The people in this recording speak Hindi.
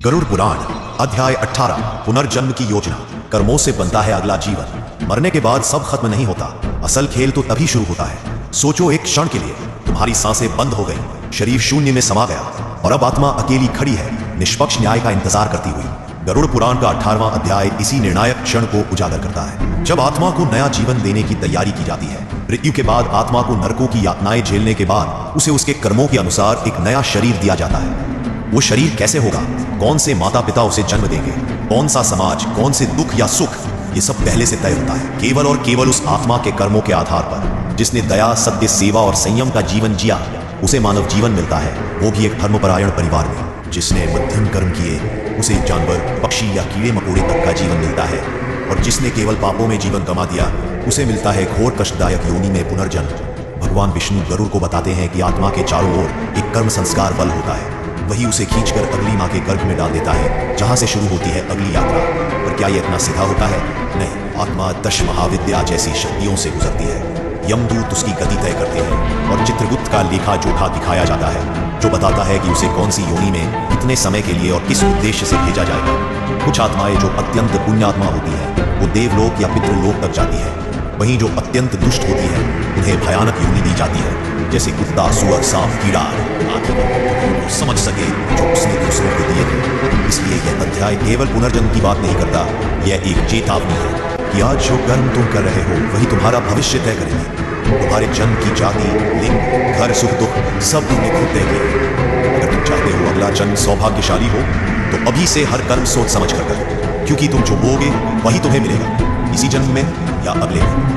गरुड़ पुराण अध्याय 18 पुनर्जन्म की योजना। कर्मों से बनता है अगला जीवन। मरने के बाद सब खत्म नहीं होता, असल खेल तो तभी शुरू होता है। सोचो, एक क्षण के लिए तुम्हारी सांसें बंद हो गई, शरीर शून्य में समा गया और अब आत्मा अकेली खड़ी है, निष्पक्ष न्याय का इंतजार करती हुई। गरुड़ पुराण का 18वां अध्याय इसी निर्णायक क्षण को उजागर करता है, जब आत्मा को नया जीवन देने की तैयारी की जाती है। मृत्यु के बाद आत्मा को नरकों की यातनाएं झेलने के बाद उसे उसके कर्मों के अनुसार एक नया शरीर दिया जाता है। वो शरीर कैसे होगा, कौन से माता पिता उसे जन्म देंगे, कौन सा समाज, कौन से दुख या सुख, ये सब पहले से तय होता है, केवल और केवल उस आत्मा के कर्मों के आधार पर। जिसने दया, सत्य, सेवा और संयम का जीवन जिया, उसे मानव जीवन मिलता है, वो भी एक धर्मपरायण परिवार में। जिसने मध्यम कर्म किए, उसे जानवर, पक्षी या कीड़े मकोड़े तक का जीवन मिलता है, और जिसने केवल पापों में जीवन गंवा दिया, उसे मिलता है घोर कष्टदायक योनि में पुनर्जन्म। भगवान विष्णु गरुड़ को बताते हैं कि आत्मा के चारों ओर एक कर्म संस्कार बल होता है, वही उसे खींचकर अगली माँ के गर्भ में डाल देता है, जहां से शुरू होती है अगली यात्रा। पर क्या यह इतना सीधा होता है? नहीं, आत्मा 10 महाविद्या जैसी शक्तियों से गुजरती है। यमदूत उसकी गति तय करते हैं और चित्रगुप्त का लेखा जोखा दिखाया जाता है, जो बताता है कि उसे कौन सी योनि में कितने समय के लिए और किस उद्देश्य से भेजा जाएगा। कुछ आत्माएं जो अत्यंत पुण्यात्मा होती हैं, वो देवलोक या पितृलोक तक जाती है। वहीं जो अत्यंत दुष्ट होती है, उन्हें भयानक योनि दी जाती है, जैसे कुत्ता, सुअर, सांप, कीड़ा आदि को समझ सके जो उसने दूसरों को दिए थे। इसलिए यह अध्याय केवल पुनर्जन्म की बात नहीं करता, यह एक चेतावनी है कि आज जो कर्म तुम कर रहे हो वही तुम्हारा भविष्य तय करेंगे। तुम्हारे जन्म की जाति, लिंग, घर, सुख, दुख सब तुमने खुद तय किए। अगर तुम चाहते हो अगला जन्म सौभाग्यशाली हो, तो अभी से हर कर्म सोच समझ कर करो, क्योंकि तुम जो बोगे वही तुम्हें मिलेगा, इसी जन्म में या अगले में।